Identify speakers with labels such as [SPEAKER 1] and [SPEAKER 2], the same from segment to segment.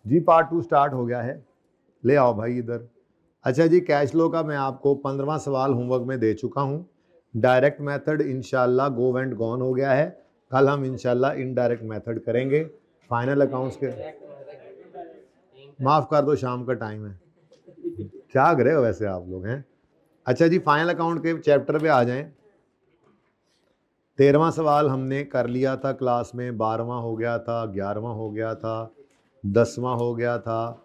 [SPEAKER 1] जी part 2 start हो गया है, ले आओ भाई इधर। अच्छा जी, कैश फ्लो का मैं आपको 15वां सवाल होमवर्क में दे चुका हूँ। डायरेक्ट मेथड इंशाल्लाह गो एंड गॉन हो गया है, कल हम इंशाल्लाह इनडायरेक्ट मेथड करेंगे। फाइनल अकाउंट्स के माफ़ कर दो, शाम का टाइम है, क्या करे हो वैसे आप लोग हैं। अच्छा जी, फाइनल अकाउंट के चैप्टर पे आ जाएं। 13वां सवाल हमने कर लिया था क्लास में, 12वां हो गया था, 11वां हो गया था, 10वां हो गया था,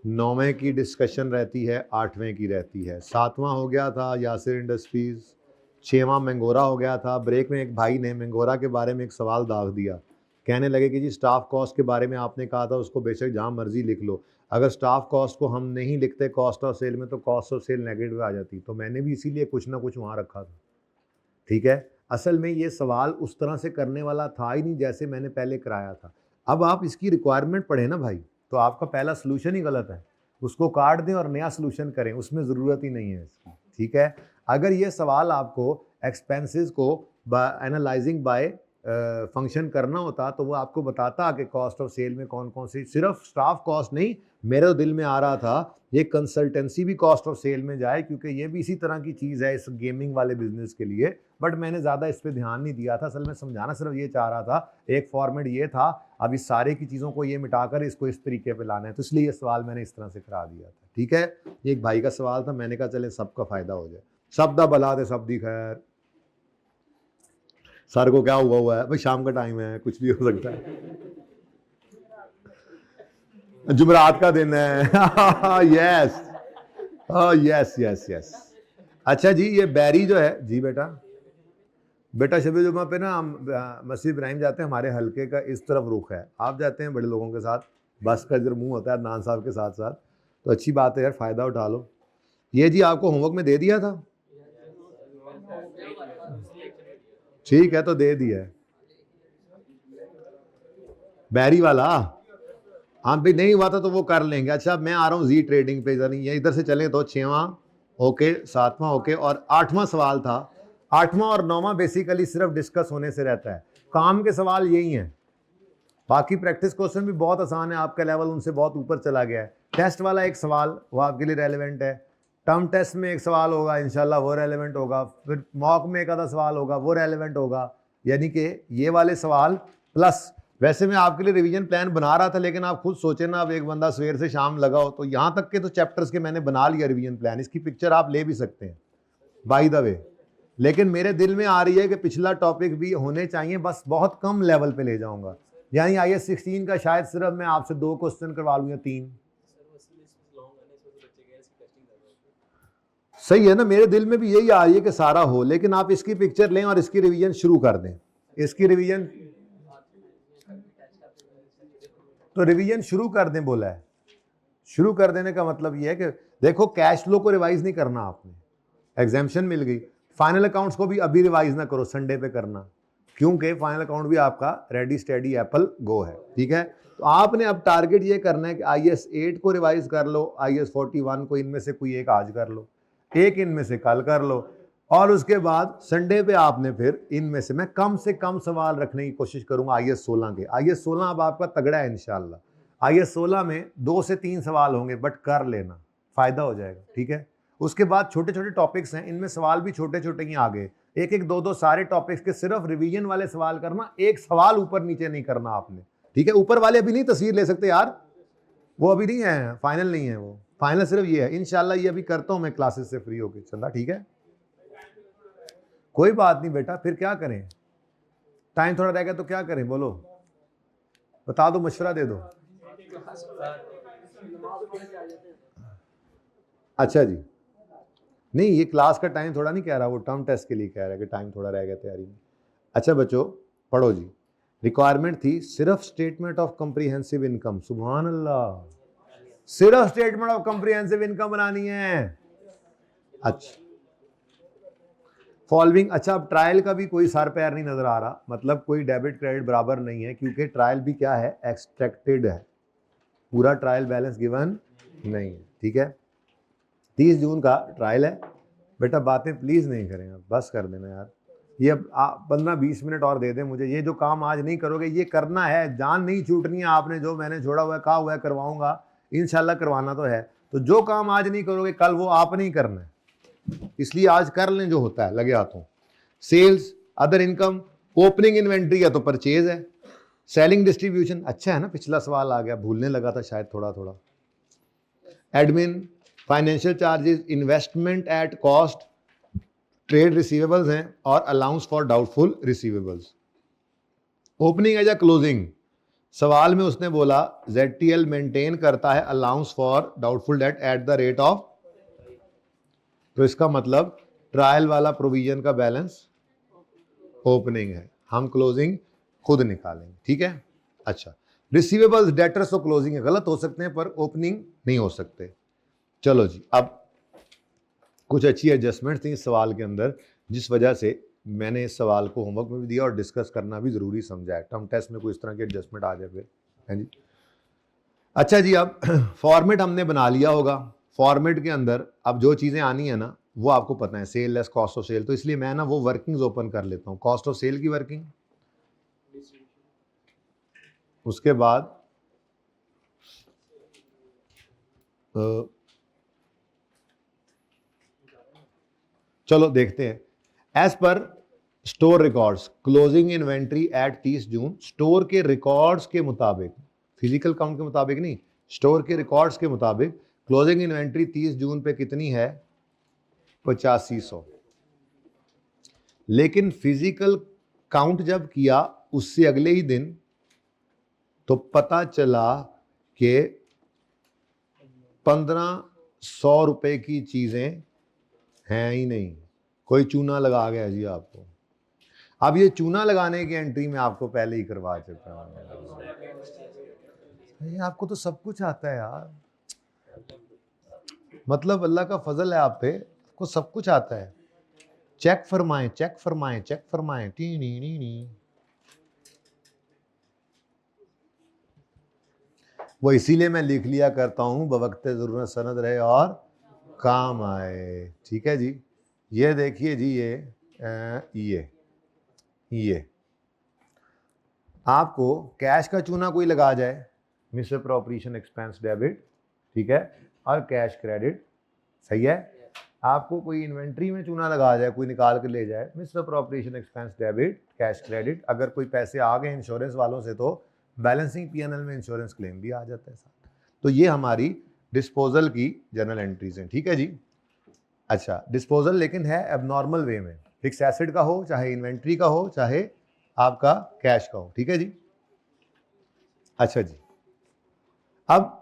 [SPEAKER 1] 9वें की डिस्कशन रहती है, 8वें की रहती है, 7वां हो गया था यासिर इंडस्ट्रीज़, 6वां मंगोरा हो गया था। ब्रेक में एक भाई ने मंगोरा के बारे में एक सवाल दाग दिया, कहने लगे कि जी स्टाफ कॉस्ट के बारे में आपने कहा था उसको बेशक जहाँ मर्जी लिख लो, अगर स्टाफ कॉस्ट को हम नहीं लिखते कॉस्ट ऑफ सेल में तो कॉस्ट ऑफ सेल नेगेटिव आ जाती, तो मैंने भी इसीलिए कुछ ना कुछ वहाँ रखा था। ठीक है, असल में ये सवाल उस तरह से करने वाला था ही नहीं जैसे मैंने पहले कराया था। अब आप इसकी रिक्वायरमेंट पढ़े ना भाई, तो आपका पहला सोल्यूशन ही गलत है, उसको काट दें और नया सोल्यूशन करें, उसमें ज़रूरत ही नहीं है इसकी। ठीक है, अगर ये सवाल आपको एक्सपेंसेस को एनालाइजिंग बाय फंक्शन करना होता तो वो आपको बताता कि कॉस्ट ऑफ सेल में कौन कौन सी, सिर्फ स्टाफ कॉस्ट नहीं, मेरे दिल में आ रहा था ये कंसल्टेंसी भी कॉस्ट ऑफ सेल में जाए, क्योंकि ये भी इसी तरह की चीज़ है इस गेमिंग वाले बिजनेस के लिए, बट मैंने ज़्यादा इस पर ध्यान नहीं दिया था। असल में समझाना सिर्फ ये चाह रहा था, एक फॉर्मेट ये था, अब इस सारे की चीज़ों को ये मिटाकर इसको इस तरीके पे लाना है, तो इसलिए ये सवाल मैंने इस तरह से करा दिया था। ठीक है, ये एक भाई का सवाल था, मैंने कहा चले सबका फ़ायदा हो जाए, सब दा भला दे सब दी खैर। सर को क्या हुआ है भाई, शाम का टाइम है, कुछ भी हो सकता है, जुमरात का दिन है। Yes yes yes yes. अच्छा जी, ये बैरी जो है जी बेटा शबी जुमा पे ना हम मस्जिद इब्राहिम जाते हैं, हमारे हल्के का इस तरफ रुख है, आप जाते हैं बड़े लोगों के साथ, बस का इधर मुंह होता है नान साहब के साथ साथ, तो अच्छी बात है यार, फ़ायदा उठा लो। ये जी आपको होमवर्क में दे दिया था, ठीक है तो दे दिया है बैरी वाला, हाँ भाई नहीं हुआ था तो वो कर लेंगे। अच्छा मैं आ रहा हूँ जी ट्रेडिंग पे, ये इधर से चलें तो 6वां ओके, 7वां ओके, और 8वां सवाल था। 8वां और 9वां बेसिकली सिर्फ डिस्कस होने से रहता है, काम के सवाल यही हैं, बाकी प्रैक्टिस क्वेश्चन भी बहुत आसान है, आपका लेवल उनसे बहुत ऊपर चला गया है। टेस्ट वाला एक सवाल वो आपके लिए रेलिवेंट है, टर्म टेस्ट में एक सवाल होगा इंशाल्लाह वो रेलिवेंट होगा, फिर मॉक में एक आधा सवाल होगा वो रेलिवेंट होगा, यानी कि ये वाले सवाल प्लस। वैसे मैं आपके लिए रिवीजन प्लान बना रहा था, लेकिन आप खुद सोचे ना, अब एक बंदा सवेर से शाम लगा हो, तो यहाँ तक के तो चैप्टर्स के मैंने बना लिया रिवीजन प्लान, इसकी पिक्चर आप ले भी सकते हैं बाय द वे, लेकिन मेरे दिल में आ रही है कि पिछला टॉपिक भी होने चाहिए, बस बहुत कम लेवल पे ले जाऊंगा, यानी IS 16 का शायद सिर्फ मैं आपसे 2 क्वेश्चन करवा लूँ या 3। सही है ना, मेरे दिल में भी यही आ रही है कि सारा हो, लेकिन आप इसकी पिक्चर लें और इसकी रिवीजन शुरू कर दें, इसकी रिवीजन तो रिवीजन शुरू कर दें बोला है। शुरू कर देने का मतलब ये है कि देखो कैश फ्लो को रिवाइज नहीं करना आपने, एग्जाम्पशन मिल गई, फाइनल अकाउंट्स को भी अभी रिवाइज ना करो, संडे पे करना, क्योंकि फाइनल अकाउंट भी आपका रेडी स्टेडी एप्पल गो है। ठीक है, तो आपने अब टारगेट ये करना है कि IS 8 को रिवाइज कर लो, IS 41 को, इनमें से कोई एक आज कर लो, एक इनमें से कल कर लो, और उसके बाद संडे पे आपने फिर इनमें से कम सवाल रखने की कोशिश करूंगा IS 16 के। IS 16 अब आपका तगड़ा है इंशाल्लाह, IS 16 में 2 से 3 सवाल होंगे, बट कर लेना, फायदा हो जाएगा। ठीक है, उसके बाद छोटे छोटे टॉपिक्स हैं, इनमें सवाल भी छोटे छोटे ही आ गए, एक एक दो दो सारे टॉपिक्स के सिर्फ रिवीजन वाले सवाल करना, एक सवाल ऊपर नीचे नहीं करना आपने। ठीक है, ऊपर वाले अभी नहीं तस्वीर ले सकते यार, वो अभी नहीं है, फाइनल नहीं है, वो फाइनल सिर्फ ये है इंशाल्लाह, ये अभी करता हूं मैं क्लासेस से फ्री होकर चंदा। ठीक है, कोई बात नहीं बेटा, फिर क्या करें, टाइम थोड़ा रह गया तो क्या करें, बोलो बता दो, मशवरा दे दो। अच्छा जी, नहीं ये क्लास का टाइम थोड़ा नहीं कह रहा, वो टर्म टेस्ट के लिए कह रहा है कि टाइम थोड़ा रह गया तैयारी में। अच्छा बच्चों पढ़ो जी, रिक्वायरमेंट थी सिर्फ स्टेटमेंट ऑफ कॉम्प्रिहेंसिव इनकम, सुभान अल्लाह, सिर्फ स्टेटमेंट ऑफ कॉम्प्रिहेंसिव इनकम बनानी है। अच्छा फॉलोइंग, अच्छा अब ट्रायल का भी कोई सर पैर नहीं नजर आ रहा, मतलब कोई डेबिट क्रेडिट बराबर नहीं है, क्योंकि ट्रायल भी क्या है, एक्सट्रैक्टेड है, पूरा ट्रायल बैलेंस गिवन नहीं है। ठीक है, 30 जून का ट्रायल है बेटा, बातें प्लीज नहीं करें आप, बस कर देना यार, ये अब 15-20 मिनट और दे दें मुझे, ये जो काम आज नहीं करोगे ये करना है, जान नहीं छूटनी है आपने, जो मैंने छोड़ा हुआ है कहा हुआ है करवाऊंगा, इंशाल्लाह करवाना तो है, तो जो काम आज नहीं करोगे कल वो आपने ही करना है, इसलिए आज कर लें जो होता है लगे हाथों। Sales, other income, opening inventory या तो परचेज है, सेलिंग डिस्ट्रीब्यूशन, अच्छा है ना, पिछला सवाल आ गया, भूलने लगा था शायद थोड़ा थोड़ा। Admin, financial charges, investment at cost, trade receivables हैं, और allowance for doubtful receivables. Opening है या क्लोजिंग, सवाल में उसने बोला ZTL मेंटेन करता है allowance for doubtful debt at the rate of, तो इसका मतलब ट्रायल वाला प्रोविजन का बैलेंस ओपनिंग है, हम क्लोजिंग खुद निकालेंगे, ठीक है। अच्छा, रिसीवेबल्स, डेटर्स तो क्लोजिंग है, गलत हो सकते हैं पर ओपनिंग नहीं हो सकते। चलो जी, अब कुछ अच्छी एडजस्टमेंट थी इस सवाल के अंदर, जिस वजह से मैंने इस सवाल को होमवर्क में भी दिया और डिस्कस करना भी जरूरी समझा है, टर्म टेस्ट में कोई इस तरह की एडजस्टमेंट आ जाए फिर, है जी। अच्छा जी, अब फॉर्मेट हमने बना लिया होगा, फॉर्मेट के अंदर अब जो चीज़ें आनी है ना वो आपको पता है, sale less cost of sale, तो इसलिए मैं ना वो वर्किंग्स ओपन कर लेता हूँ, कॉस्ट ऑफ सेल की वर्किंग, उसके बाद चलो देखते हैं, एज पर store records closing inventory at 30 June, store के रिकॉर्ड्स के मुताबिक, फिजिकल काउंट के मुताबिक नहीं, स्टोर के रिकॉर्ड्स के मुताबिक क्लोजिंग इन्वेंट्री 30 जून पे कितनी है, 8500। लेकिन फिजिकल काउंट जब किया उससे अगले ही दिन तो पता चला कि 1500 रुपए की चीजें हैं ही नहीं, कोई चूना लगा गया जी आपको। अब ये चूना लगाने की एंट्री में आपको पहले ही करवा चुका हूं, ये आपको तो सब कुछ आता है यार, मतलब अल्लाह का फजल है आप पे, आपको सब कुछ आता है। चेक फरमाएं, चेक फरमाएं, चेक फरमाएं, टी नी नी नी, वो इसीलिए मैं लिख लिया करता हूं, बवक्ते जरूरत सनद रहे और काम आए, ठीक है जी। ये देखिए जी, ये आपको कैश का चूना कोई लगा जाए, मिस अप्रोप्रिएशन एक्सपेंस डेबिट, ठीक है, और कैश क्रेडिट, सही है। आपको कोई इन्वेंट्री में चूना लगा जाए, कोई निकाल के ले जाए, miss appropriation expense debit, cash credit, अगर कोई पैसे आ गए इंश्योरेंस वालों से तो बैलेंसिंग P&L में इंश्योरेंस क्लेम भी आ जाता है साथ। तो ये हमारी डिस्पोजल की जनरल एंट्रीज हैं, ठीक है जी। अच्छा, डिस्पोजल लेकिन है एबनॉर्मल वे में, फिक्स एसेट का हो, चाहे इन्वेंट्री का हो, चाहे आपका कैश का हो, ठीक है जी। अच्छा जी, अब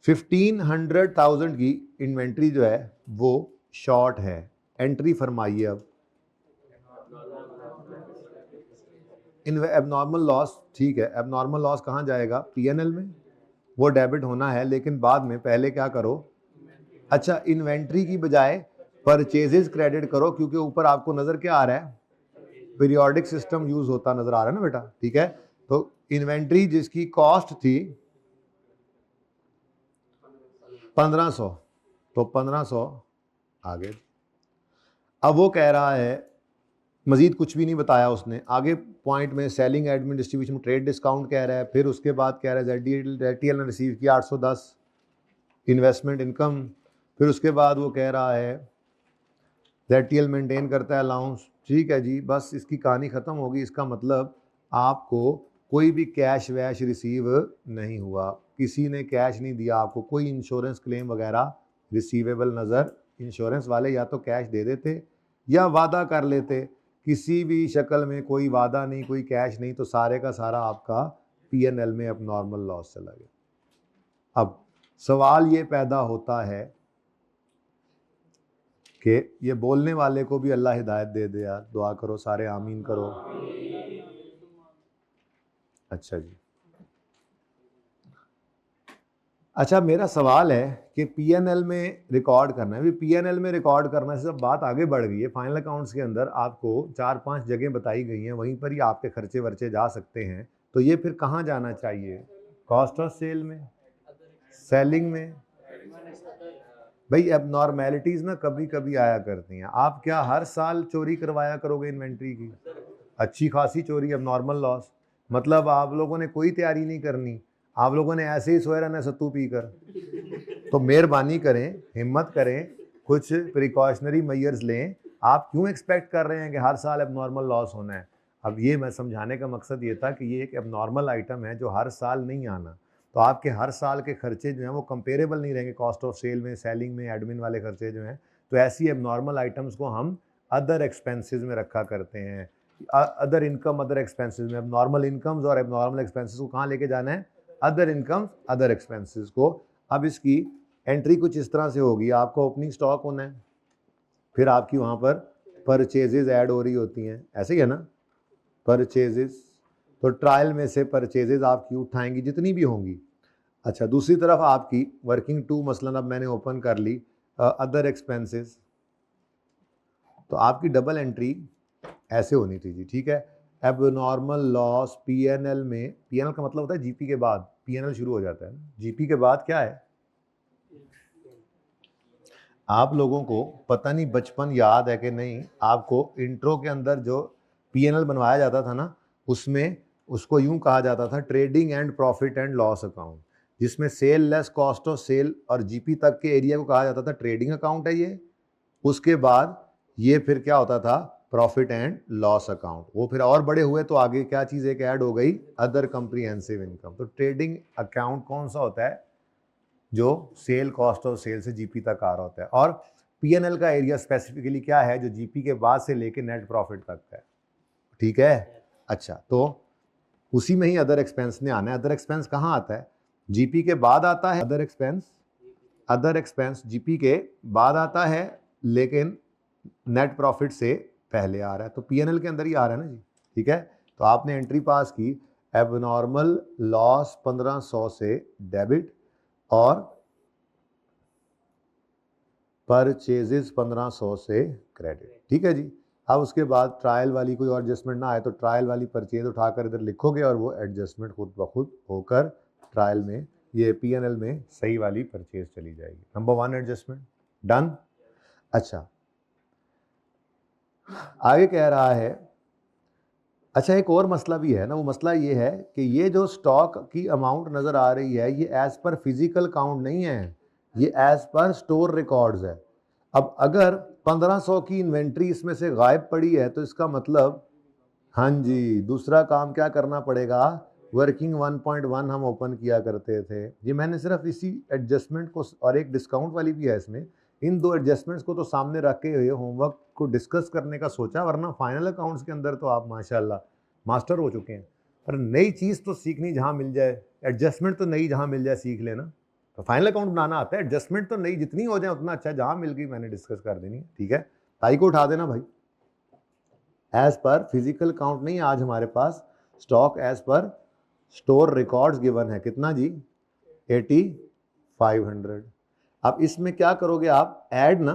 [SPEAKER 1] 1500,000 की इन्वेंट्री जो है वो शॉर्ट है, एंट्री फरमाइए। अब एबनॉर्मल लॉस, ठीक है, एबनॉर्मल लॉस कहाँ जाएगा, P&L में, वो डेबिट होना है, लेकिन बाद में पहले क्या करो, अच्छा इन्वेंट्री की बजाय परचेजेस क्रेडिट करो, क्योंकि ऊपर आपको नजर क्या आ रहा है, पीरियोडिक सिस्टम यूज होता नजर आ रहा है ना बेटा, ठीक है। तो इन्वेंट्री जिसकी कॉस्ट थी 1500, तो 1500 आगे। अब वो कह रहा है, मजीद कुछ भी नहीं बताया उसने आगे पॉइंट में, selling admin distribution trade discount कह रहा है, फिर उसके बाद कह रहा है ZTL ने रिसीव किया 810 इन्वेस्टमेंट इनकम, फिर उसके बाद वो कह रहा है ZTL मेंटेन करता है अलाउंस, ठीक है जी, बस इसकी कहानी ख़त्म होगी। इसका मतलब आपको कोई भी कैश वैश रिसीव नहीं हुआ, किसी ने कैश नहीं दिया आपको, कोई इंश्योरेंस क्लेम वगैरह रिसीवेबल नज़र, इंश्योरेंस वाले या तो कैश दे देते या वादा कर लेते, किसी भी शक्ल में कोई वादा नहीं, कोई कैश नहीं, तो सारे का सारा आपका P&L में अब नॉर्मल लॉस चला गया। अब सवाल ये पैदा होता है कि ये बोलने वाले को भी अल्लाह हिदायत दे दे यार, दुआ करो सारे, आमीन करो। अच्छा जी, अच्छा मेरा सवाल है कि P&L में रिकॉर्ड करना है, P&L में रिकॉर्ड करना से सब बात आगे बढ़ गई है, फाइनल अकाउंट्स के अंदर आपको 4-5 जगह बताई गई हैं, वहीं पर ही आपके खर्चे वर्चे जा सकते हैं, तो ये फिर कहाँ जाना चाहिए, कॉस्ट ऑफ सेल में, सेलिंग में, भाई एबनॉर्मेलिटीज ना कभी कभी आया करती हैं। आप क्या हर साल चोरी करवाया करोगे इन्वेंट्री की? अच्छी खासी चोरी, एबनॉर्मल लॉस। मतलब आप लोगों ने कोई तैयारी नहीं करनी, आप लोगों ने ऐसे ही सोए रहना सत्तू पीकर। तो मेहरबानी करें, हिम्मत करें, कुछ प्रिकॉशनरी मेजर्स लें। आप क्यों एक्सपेक्ट कर रहे हैं कि हर साल एबनॉर्मल लॉस होना है? अब ये मैं समझाने का मकसद ये था कि ये एक एबनॉर्मल आइटम है जो हर साल नहीं आना। तो आपके हर साल के खर्चे जो हैं वो कंपेरेबल नहीं रहेंगे कॉस्ट ऑफ सेल में, सेलिंग में, एडमिन वाले खर्चे जो हैं। तो ऐसी एबनॉर्मल आइटम्स को हम अदर एक्सपेंसेस में रखा करते हैं। अदर इनकम, अदर एक्सपेंसेस में। अब नॉर्मल इनकम्स और एबनॉर्मल एक्सपेंसेस को कहाँ लेके जाना है? अदर इनकम्स, अदर एक्सपेंसेस को। अब इसकी एंट्री कुछ इस तरह से होगी, आपको ओपनिंग स्टॉक होना है, फिर आपकी वहाँ पर परचेजेज ऐड हो रही होती हैं, ऐसे ही है ना, परचेजेज। तो ट्रायल में से परचेजेज आपकी उठाएंगी जितनी भी होंगी। अच्छा, दूसरी तरफ आपकी वर्किंग टू मसलन अब मैंने ओपन कर ली अदर एक्सपेंसेस, तो आपकी डबल एंट्री ऐसे होनी थी जी, ठीक है। एबनॉर्मल लॉस पीएनएल में, पीएनएल का मतलब होता है जीपी के बाद, पीएनएल शुरू हो जाता है। जीपी के बाद क्या है? आप लोगों को पता नहीं बचपन याद है कि नहीं, आपको इंट्रो के अंदर जो पीएनएल बनवाया जाता था ना, उसमें उसको यूं कहा जाता था trading and profit and loss account, जिसमें sale less cost of sale और जीपी तक के एरिया को कहा जाता था ट्रेडिंग अकाउंट है ये। उसके बाद ये फिर क्या होता था? Profit and loss account. वो फिर और बड़े हुए तो आगे क्या चीज़ एक ऐड हो गई? Other comprehensive income. तो ट्रेडिंग अकाउंट कौन सा होता है? जो सेल कॉस्ट ऑफ सेल से जीपी तक आ रहा होता है। और पीएनएल का एरिया स्पेसिफिकली क्या है? जो जीपी के बाद से लेके नेट प्रॉफिट तक है, ठीक है। अच्छा, तो उसी में ही अदर एक्सपेंस ने आना है। अदर एक्सपेंस कहाँ आता है? जीपी के बाद आता है other expense. Other expense GP के बाद आता है, लेकिन नेट प्रॉफिट से पहले आ रहा है, तो पीएनएल के अंदर ही आ रहा है ना जी, ठीक है। तो आपने एंट्री पास की, एबनॉर्मल लॉस 1500 से डेबिट और परचेजेस 1500 से क्रेडिट, ठीक है जी। अब उसके बाद ट्रायल वाली कोई और एडजस्टमेंट ना आए तो ट्रायल वाली परचेज उठाकर इधर लिखोगे और वो एडजस्टमेंट खुद ब खुद होकर ट्रायल में, ये पीएनएल में सही वाली परचेज चली जाएगी। Number 1 adjustment done. अच्छा, आगे कह रहा है, अच्छा एक और मसला भी है ना, वो मसला ये है कि ये जो स्टॉक की अमाउंट नज़र आ रही है ये एज पर फिजिकल काउंट नहीं है, ये एज पर स्टोर रिकॉर्ड्स है। अब अगर 1500 की इन्वेंट्री इसमें से गायब पड़ी है तो इसका मतलब, हाँ जी, दूसरा काम क्या करना पड़ेगा? वर्किंग 1.1 हम ओपन किया करते थे। ये मैंने सिर्फ इसी एडजस्टमेंट को, और एक डिस्काउंट वाली भी है इसमें, इन दो एडजस्टमेंट्स को तो सामने रख के होमवर्क को डिस्कस करने का सोचा, वरना फाइनल अकाउंट्स के अंदर तो आप माशाल्लाह मास्टर हो चुके हैं। पर नई चीज़ तो सीखनी जहाँ मिल जाए, एडजस्टमेंट तो नई जहाँ मिल जाए सीख लेना। तो फाइनल अकाउंट बनाना आता है, एडजस्टमेंट तो नई जितनी हो जाए उतना अच्छा है, जहाँ मिल गई मैंने डिस्कस कर देनी है, ठीक है। ताई को उठा देना भाई। एज पर फिजिकल काउंट नहीं, आज हमारे पास स्टॉक एज पर स्टोर रिकॉर्ड्स गिवन है, कितना जी? 8500। अब इसमें क्या करोगे आप? ऐड ना,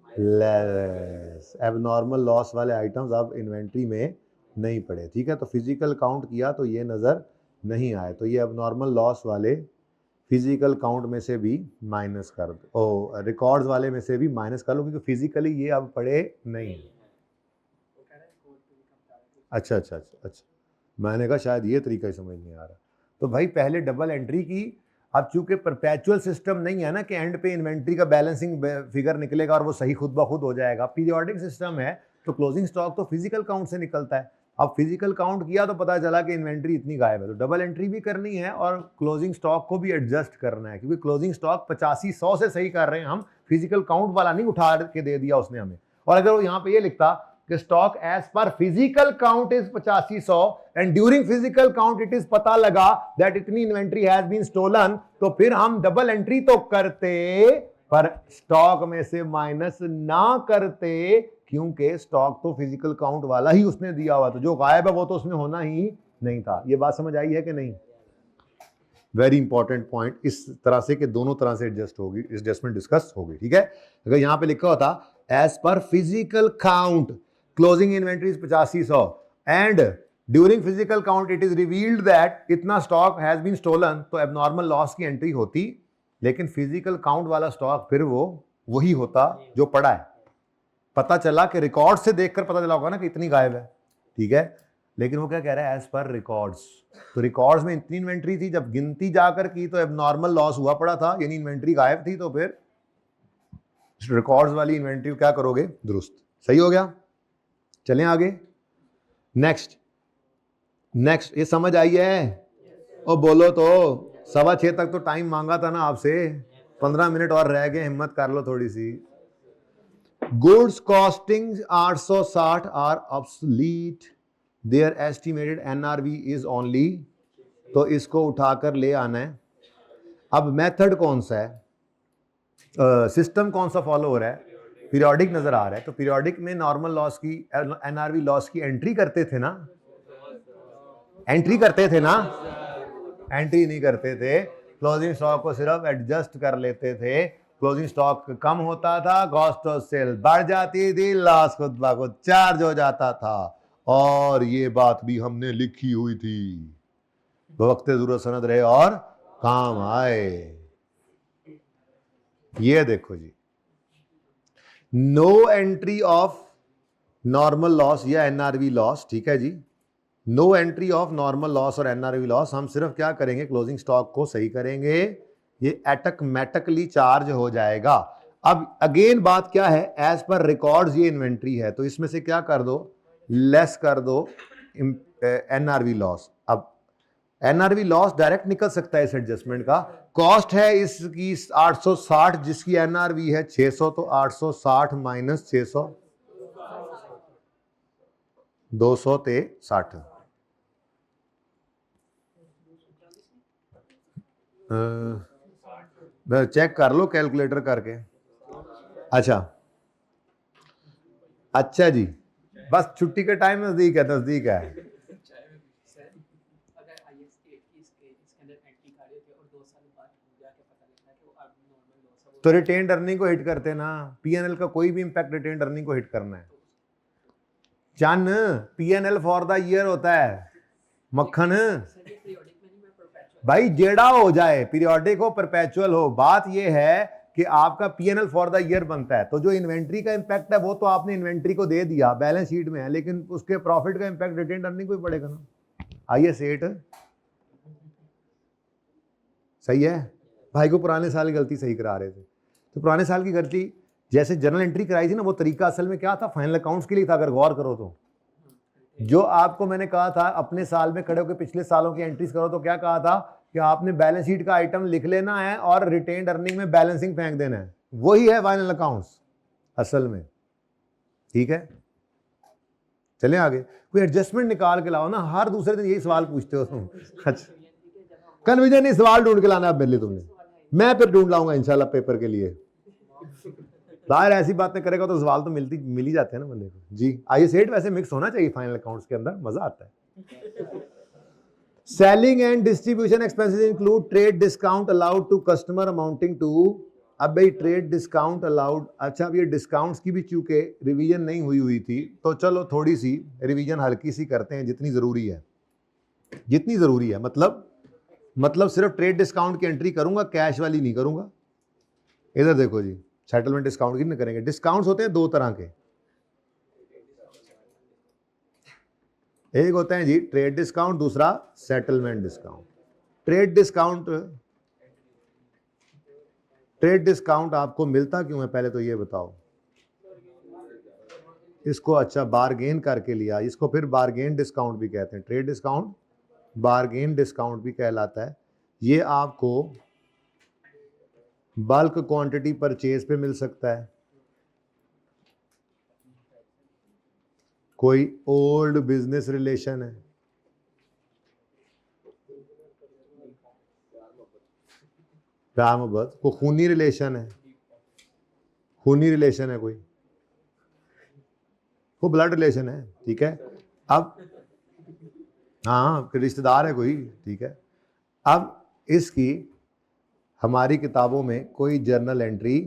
[SPEAKER 1] लेस एबनॉर्मल लॉस वाले आइटम्स अब इन्वेंट्री में नहीं पड़े, ठीक है। तो फिजिकल काउंट किया तो ये नज़र नहीं आए, तो ये एबनॉर्मल लॉस वाले फिजिकल काउंट में से भी माइनस कर दो, रिकॉर्ड्स वाले में से भी माइनस कर लो, क्योंकि फिजिकली ये अब पड़े नहीं। अच्छा अच्छा अच्छा अच्छा, मैंने कहा शायद ये तरीका ही समझ नहीं आ रहा। तो भाई पहले डबल एंट्री की। अब चूंकि परपेचुअल सिस्टम नहीं है ना कि एंड पे इन्वेंट्री का बैलेंसिंग फिगर निकलेगा और वो सही खुद ब खुद हो जाएगा, पीरियोडिक सिस्टम है, तो क्लोजिंग स्टॉक तो फिजिकल काउंट से निकलता है। अब फिजिकल काउंट किया तो पता चला कि इन्वेंट्री इतनी गायब है, तो डबल एंट्री भी करनी है और क्लोजिंग स्टॉक को भी एडजस्ट करना है, क्योंकि क्लोजिंग स्टॉक 8500 से सही कर रहे हैं हम, फिजिकल काउंट वाला नहीं उठा के दे दिया उसने हमें। और अगर वो यहाँ पे ये लिखता कि stock as per physical count is 8500 and during physical count it is पता लगा दैट इतनी इन्वेंट्री हैज बीन स्टोलन, तो फिर हम डबल एंट्री तो करते पर स्टॉक में से माइनस ना करते, क्योंकि स्टॉक तो फिजिकल काउंट वाला ही उसने दिया हुआ, तो जो गायब है वो तो उसमें होना ही नहीं था। ये बात समझ आई है कि नहीं? वेरी इंपॉर्टेंट पॉइंट, इस तरह से कि दोनों तरह से एडजस्ट होगी, एडजस्टमेंट डिस्कस होगी, ठीक है। अगर यहां पे लिखा होता as per physical count closing inventory 8500 and during physical count it is revealed that इतना स्टॉक हैज बीन स्टोलन, तो एबनॉर्मल लॉस की एंट्री होती लेकिन फिजिकल काउंट वाला स्टॉक फिर वो वही होता जो पड़ा है। पता चला कि रिकॉर्ड से देखकर पता चला होगा ना कि इतनी गायब है, ठीक है, लेकिन वो क्या कह रहा है, एज पर रिकॉर्ड्स। तो रिकॉर्ड्स में इतनी इन्वेंट्री थी, जब गिनती जाकर की तो एबनॉर्मल लॉस हुआ पड़ा था, यानी इन्वेंट्री गायब थी, तो फिर रिकॉर्ड्स वाली इन्वेंट्री क्या करोगे, दुरुस्त। सही हो गया, चलें आगे। नेक्स्ट ये समझ आई है? और बोलो तो 6:15 तक तो टाइम मांगा था ना आपसे, 15 मिनट और रह गए, हिम्मत कर लो थोड़ी सी। Goods costing 860 are obsolete, their estimated NRV is only, तो इसको उठाकर ले आना है। अब मेथड कौन सा है, सिस्टम कौन सा फॉलो हो रहा है, पीरियोडिक नजर आ रहा है, तो पीरियोडिक में नॉर्मल लॉस की, एनआरवी लॉस की एंट्री करते थे ना, एंट्री नहीं करते थे, क्लोजिंग स्टॉक को सिर्फ एडजस्ट कर लेते थे। क्लोजिंग स्टॉक कम होता था, कॉस्ट ऑफ सेल बढ़ जाती थी, लॉस खुद ब खुद चार्ज हो जाता था, और ये बात भी हमने लिखी हुई थी, वक्त जरूरत सनद रहे और काम आए। ये देखो जी, no entry of normal loss या एनआरवी लॉस, ठीक है जी, no entry of normal loss और एनआरवी लॉस। हम सिर्फ क्या करेंगे, क्लोजिंग स्टॉक को सही करेंगे, ये ऑटोमेटिकली चार्ज हो जाएगा। अब अगेन बात क्या है, एज पर रिकॉर्ड्स ये इन्वेंट्री है, तो इसमें से क्या कर दो, लेस कर दो एनआरवी लॉस। अब एनआरवी लॉस डायरेक्ट निकल सकता है इस एडजस्टमेंट का, कॉस्ट है इसकी 860, जिसकी एनआरवी है 600, तो 860 माइनस 600 260, चेक कर लो कैलकुलेटर करके। अच्छा जी, बस छुट्टी के टाइम नजदीक है। तो रिटेन्ड अर्निंग को हिट करते ना, पीएनएल का कोई भी इंपैक्ट रिटेन्ड अर्निंग को हिट करना है। चन पीएनएल फॉर द ईयर होता है, मक्खन भाई जेड़ा हो जाए, पीरियोडिक हो परपेचुअल हो, बात ये है कि आपका पीएनएल फॉर द ईयर बनता है। तो जो इन्वेंट्री का इंपैक्ट है वो तो आपने इन्वेंट्री को दे दिया, बैलेंस शीट में है, लेकिन उसके प्रॉफिट का इंपैक्ट रिटेन्ड अर्निंग को ही पड़ेगा ना। आइए सेठ, सही है, भाई को पुराने साल की गलती सही करा रहे थे, तो पुराने साल की गलती जैसे जर्नल एंट्री कराई थी ना, वो तरीका असल में क्या था, फाइनल अकाउंट्स के लिए था, अगर गौर करो तो। जो आपको मैंने कहा था अपने साल में खड़े होकर पिछले सालों की एंट्रीज करो, तो क्या कहा था कि आपने बैलेंस शीट का आइटम लिख लेना है और रिटेन्ड अर्निंग में बैलेंसिंग फेंक देना है, वही है फाइनल अकाउंट्स असल में, ठीक है। चलें आगे, कोई एडजस्टमेंट निकाल के लाओ ना, हर दूसरे दिन यही सवाल पूछते हो तुम। अच्छा, कन्फ्यूजन नहीं, सवाल ढूंढ के लाना है मेरे लिए तुमने, मैं फिर ढूंढ लाऊंगा इंशाल्लाह पेपर के लिए। बाहर ऐसी बातें करेगा तो सवाल तो मिल ही जाते हैं ना बंदे को जी। आइए सेठ, वैसे मिक्स होना चाहिए फाइनल अकाउंट्स के अंदर, मजा आता है। Selling and distribution expenses include trade discount allowed to customer amounting to, अब भाई ट्रेड डिस्काउंट अलाउड, अच्छा अब ये डिस्काउंट्स की भी चूंकि रिवीजन नहीं हुई थी, तो चलो थोड़ी सी रिवीजन हल्की सी करते हैं, जितनी जरूरी है, मतलब सिर्फ ट्रेड डिस्काउंट की एंट्री करूंगा, कैश वाली नहीं करूंगा। इधर देखो जी, सेटलमेंट डिस्काउंट की नहीं करेंगे। डिस्काउंट्स होते हैं दो तरह के, एक होता है जी ट्रेड डिस्काउंट, दूसरा सेटलमेंट डिस्काउंट। ट्रेड डिस्काउंट आपको मिलता क्यों है, पहले तो ये बताओ। इसको अच्छा बारगेन करके लिया, इसको फिर बारगेन डिस्काउंट भी कहते हैं। ट्रेड डिस्काउंट बारगेन डिस्काउंट भी कहलाता है। ये आपको बल्क क्वांटिटी परचेज पे मिल सकता है, कोई ओल्ड बिजनेस रिलेशन है, प्यार मोहब्बत, कोई खूनी रिलेशन है, कोई ब्लड रिलेशन है, ठीक है। अब हाँ रिश्तेदार है कोई, ठीक है। अब इसकी हमारी किताबों में कोई जर्नल एंट्री,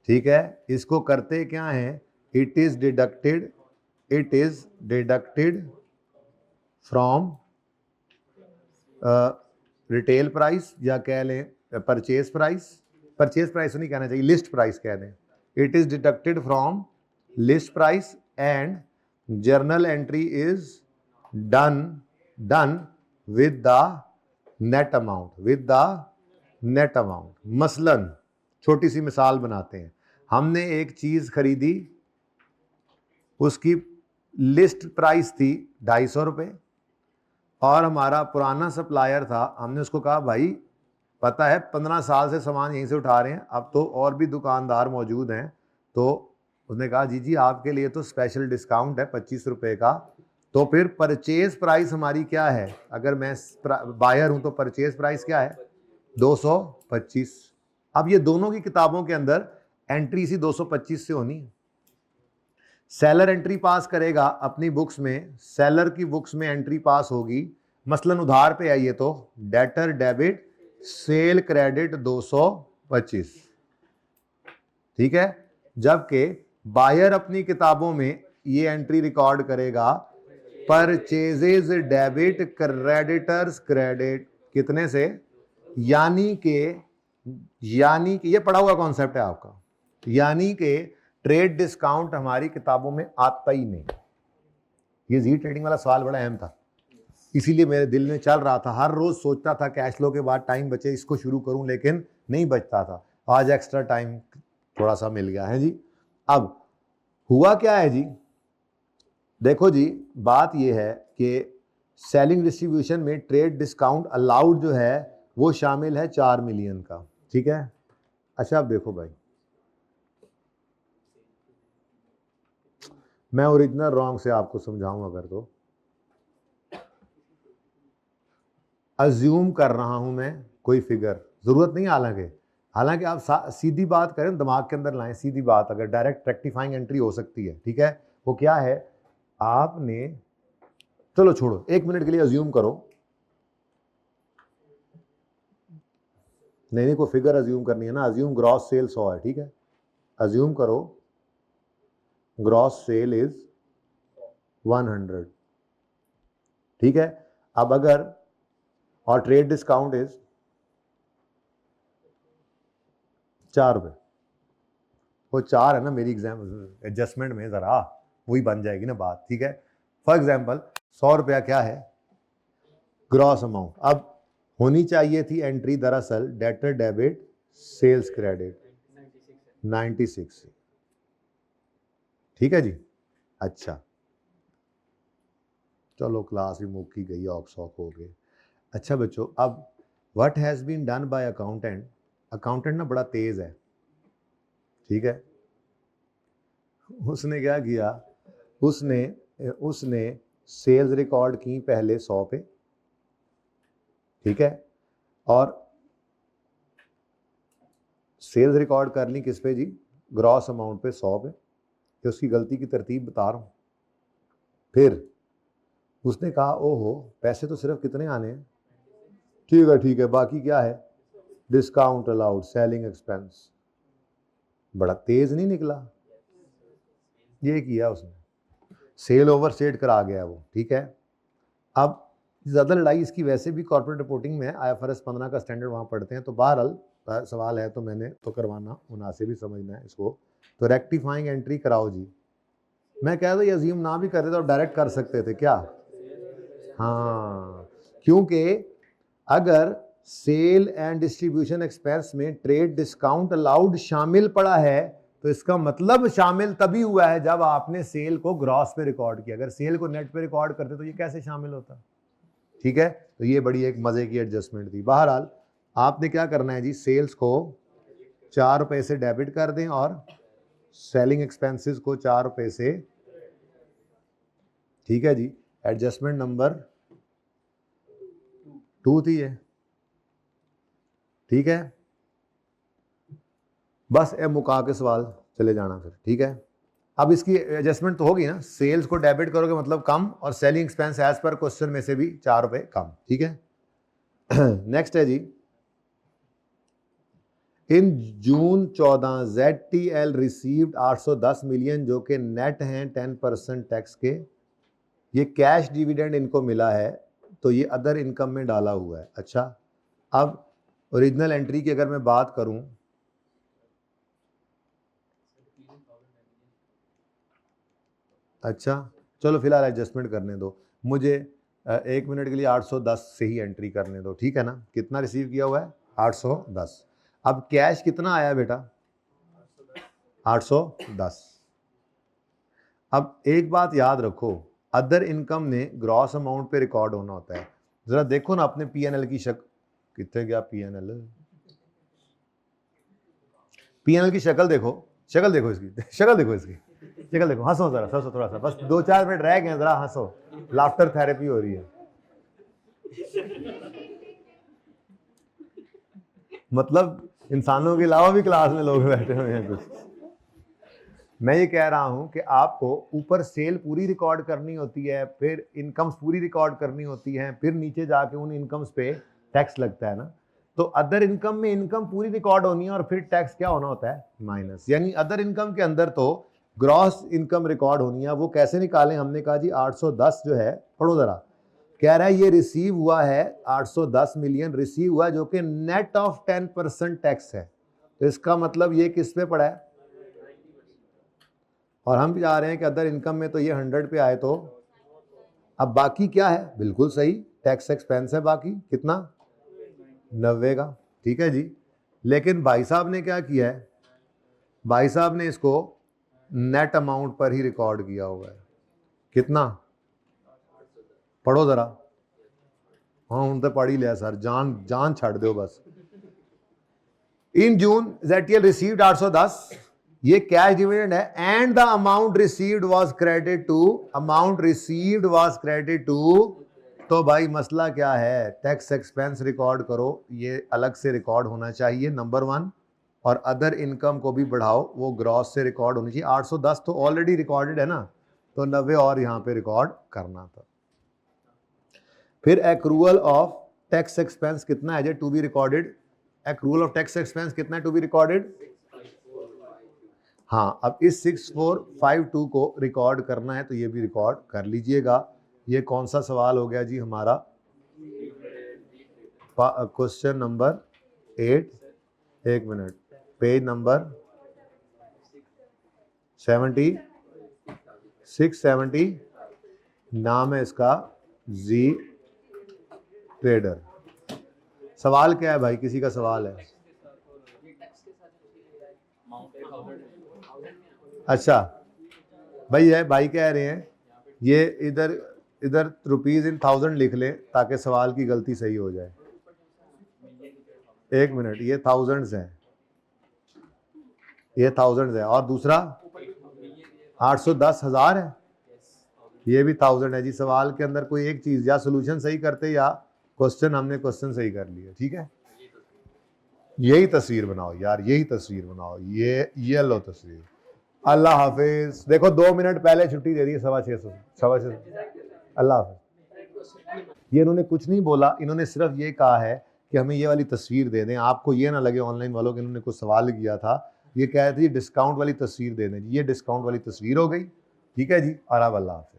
[SPEAKER 1] ठीक है, इसको करते क्या है, it is deducted from retail price, या कह लें परचेज प्राइस नहीं कहना चाहिए, लिस्ट प्राइस कह दें। It is deducted from list price and journal entry is done with the net amount. मसलन छोटी सी मिसाल बनाते हैं, हमने एक चीज खरीदी, उसकी लिस्ट प्राइस थी 250 रुपये और हमारा पुराना सप्लायर था, हमने उसको कहा भाई पता है 15 साल से सामान यहीं से उठा रहे हैं, अब तो और भी दुकानदार मौजूद हैं, तो उसने कहा जी आपके लिए तो स्पेशल डिस्काउंट है 25 रुपये का। तो फिर परचेज प्राइस हमारी क्या है, अगर मैं बायर हूं तो परचेज प्राइस क्या है 225। अब ये दोनों की किताबों के अंदर एंट्री इसी 225 से होनी है। सेलर एंट्री पास करेगा अपनी बुक्स में, सेलर की बुक्स में एंट्री पास होगी, मसलन उधार पे आइए तो डेटर डेबिट सेल क्रेडिट 225, ठीक है। जबकि बायर अपनी किताबों में ये एंट्री रिकॉर्ड करेगा परचेजेज डेबिट क्रेडिटर्स क्रेडिट कितने से, यानी कि ये पढ़ा हुआ कॉन्सेप्ट है आपका, यानी कि ट्रेड डिस्काउंट हमारी किताबों में आता ही नहीं। ये जी ट्रेडिंग वाला सवाल बड़ा अहम था, इसीलिए मेरे दिल में चल रहा था, हर रोज सोचता था कैश फ्लो के बाद टाइम बचे इसको शुरू करूं, लेकिन नहीं बचता था। आज एक्स्ट्रा टाइम थोड़ा सा मिल गया है जी। अब हुआ क्या है जी, देखो जी बात यह है कि सेलिंग डिस्ट्रीब्यूशन में ट्रेड डिस्काउंट अलाउड जो है वो शामिल है 4 मिलियन का, ठीक है। अच्छा अब देखो भाई, मैं ओरिजिनल रॉन्ग से आपको समझाऊं अगर, तो अज्यूम कर रहा हूं मैं कोई फिगर, जरूरत नहीं हालांकि आप सीधी बात करें, दिमाग के अंदर लाएं सीधी बात, अगर डायरेक्ट रेक्टिफाइंग एंट्री हो सकती है, ठीक है। वो क्या है, आपने चलो छोड़ो 1 मिनट के लिए अज्यूम करो, नहीं कोई फिगर अज्यूम करनी है ना, अज्यूम ग्रॉस सेल 100 है, ठीक है। अज्यूम करो ग्रॉस सेल इज 100, ठीक है। अब अगर और ट्रेड डिस्काउंट इज 4 रुपये, वो 4 है ना मेरी एग्जाम एडजस्टमेंट में, जरा वही बन जाएगी ना बात, ठीक है। फॉर एग्जाम्पल 100 रुपया क्या है ग्रॉस अमाउंट, अब होनी चाहिए थी एंट्री दरअसल डेटर डेबिट सेल्स क्रेडिट 96, ठीक है जी। अच्छा चलो क्लास भी मुक्की गई, ऑक्सॉक हो गए। अच्छा बच्चों, अब what has been done by accountant ना बड़ा तेज है, ठीक है। उसने क्या किया, उसने सेल्स रिकॉर्ड की पहले 100 पे, ठीक है, और सेल्स रिकॉर्ड कर ली किस पे जी, ग्रॉस अमाउंट पे 100 पे। तो उसकी गलती की तरतीब बता रहा हूं। फिर उसने कहा ओहो पैसे तो सिर्फ कितने आने हैं, ठीक है बाकी क्या है डिस्काउंट अलाउड सेलिंग एक्सपेंस। बड़ा तेज नहीं निकला, ये किया उसने, सेल ओवर सेट करा गया वो, ठीक है। अब ज़्यादा लड़ाई इसकी वैसे भी कॉर्पोरेट रिपोर्टिंग में IFRS 15 का स्टैंडर्ड वहाँ पढ़ते हैं, तो बहरहाल सवाल है तो मैंने तो करवाना मुनासिब ही समझना है इसको। तो रेक्टिफाइंग एंट्री कराओ जी। मैं कह रहा अजीम ना भी कर रहे तो डायरेक्ट कर सकते थे क्या, हाँ, क्योंकि अगर सेल एंड डिस्ट्रीब्यूशन एक्सपेंस में ट्रेड डिस्काउंट अलाउड शामिल पड़ा है तो इसका मतलब शामिल तभी हुआ है जब आपने सेल को ग्रॉस पे रिकॉर्ड किया। अगर सेल को नेट पे रिकॉर्ड करते तो ये कैसे शामिल होता, ठीक है। तो ये बड़ी एक मजे की एडजस्टमेंट थी। बहरहाल आपने क्या करना है जी, सेल्स को 4 रुपए से डेबिट कर दें और सेलिंग एक्सपेंसेस को 4 रुपए से, ठीक है जी। एडजस्टमेंट नंबर 2 थी ये, ठीक है। बस ए मुका के सवाल चले जाना फिर, ठीक है। अब इसकी एडजस्टमेंट तो होगी ना, सेल्स को डेबिट करोगे मतलब कम और selling expense as per question में से भी 4 रुपए कम, ठीक है। नेक्स्ट है जी, इन जून 14 ZTL रिसीव्ड 810 मिलियन जो कि नेट हैं 10% टैक्स के, ये कैश डिविडेंड इनको मिला है तो ये अदर इनकम में डाला हुआ है। अच्छा अब ओरिजिनल एंट्री की अगर मैं बात करूं, अच्छा चलो फिलहाल एडजस्टमेंट करने दो मुझे, 1 मिनट के लिए 810 से ही एंट्री करने दो, ठीक है ना। कितना रिसीव किया हुआ है? 810। अब कैश कितना आया बेटा? 810। अब एक बात याद रखो, अदर इनकम ने ग्रॉस अमाउंट पे रिकॉर्ड होना होता है। जरा देखो ना अपने पीएनएल की कितने गया पीएनएल, पीएनएल की शक्ल देखो, शक्ल देखो इसकी, शक्ल देखो इसकी, शक्ल देखो, हंसो जरा, हंसो थोड़ा सा, बस 2-4 मिनट रह गए, जरा हंसो, लाफ्टर थेरेपी हो रही है। मतलब इंसानों के अलावा भी क्लास में लोग बैठे हुए हैं कुछ। मैं ये कह रहा हूं कि आपको ऊपर सेल पूरी रिकॉर्ड करनी होती है, फिर इनकम्स पूरी रिकॉर्ड करनी होती है, फिर नीचे जाके उन इनकम्स पे टैक्स लगता है ना। तो अदर इनकम में इनकम पूरी रिकॉर्ड होनी है और फिर टैक्स क्या होना होता है? माइनस। यानी अदर इनकम के अंदर तो ग्रॉस इनकम रिकॉर्ड होनी है। वो कैसे निकालें? हमने कहा जी 810 जो है, पढ़ो जरा, कह रहा है ये रिसीव हुआ है 810 मिलियन रिसीव हुआ जो कि नेट ऑफ 10% टैक्स है। तो इसका मतलब ये किस पे पड़ा है? और हम भी जा रहे हैं कि अदर इनकम में तो ये 100 पे आए, तो अब बाकी क्या है? बिल्कुल सही, टैक्स एक्सपेंस है बाकी, कितना? 90 का, ठीक है जी। लेकिन भाई साहब ने क्या किया है? भाई साहब ने इसको नेट अमाउंट पर ही रिकॉर्ड किया हुआ है। कितना? पढ़ो जरा। हाँ हूं तो पढ़ ही लिया सर, जान जान छड़ दो बस। इन जून ZTL रिसीव्ड 810, ये कैश डिविडेंड है, and the amount received was credit to, amount received was credit to. तो भाई मसला क्या है? टैक्स एक्सपेंस रिकॉर्ड करो, ये अलग से रिकॉर्ड होना चाहिए, नंबर 1। और अदर इनकम को भी बढ़ाओ, वो ग्रॉस से रिकॉर्ड होनी चाहिए। 810 तो ऑलरेडी रिकॉर्डेड है ना, तो 90 और यहाँ पे रिकॉर्ड करना था। फिर एक्रूअल ऑफ टैक्स एक्सपेंस कितना है? To be recorded. Accrual of tax expense कितना है टू बी रिकॉर्डेड? हाँ, अब इस 6452 को रिकॉर्ड करना है, तो ये भी रिकॉर्ड कर लीजिएगा। ये कौन सा सवाल हो गया जी हमारा? Question number 8, 1 minute, page number 670, नाम है इसका जी ट्रेडर। सवाल क्या है भाई? किसी का सवाल है? अच्छा भाई है, भाई कह रहे हैं ये इधर इधर रुपीज इन 1000 लिख लें ताकि सवाल की गलती सही हो जाए। 1 मिनट, ये थाउजेंड्स है, ये थाउजेंड्स है, और दूसरा 810,000 है, ये भी 1000 है जी। सवाल के अंदर कोई एक चीज, या सोल्यूशन सही करते या क्वेश्चन, हमने क्वेश्चन सही कर लिया, ठीक है। यही तस्वीर बनाओ यार, यही तस्वीर बनाओ, ये लो तस्वीर। अल्लाह हाफिज। देखो 2 मिनट पहले छुट्टी दे दी है, 6:15। अल्लाह हाफिज। ये इन्होंने कुछ नहीं बोला, इन्होंने सिर्फ ये कहा है कि हमें ये वाली तस्वीर दे दें। आपको ये ना लगे ऑनलाइन वालों कि इन्होंने कुछ सवाल किया था, ये कह रहे थे डिस्काउंट वाली तस्वीर दे दें। ये डिस्काउंट वाली तस्वीर हो गई, ठीक है जी। और अब अल्लाह हाफिज।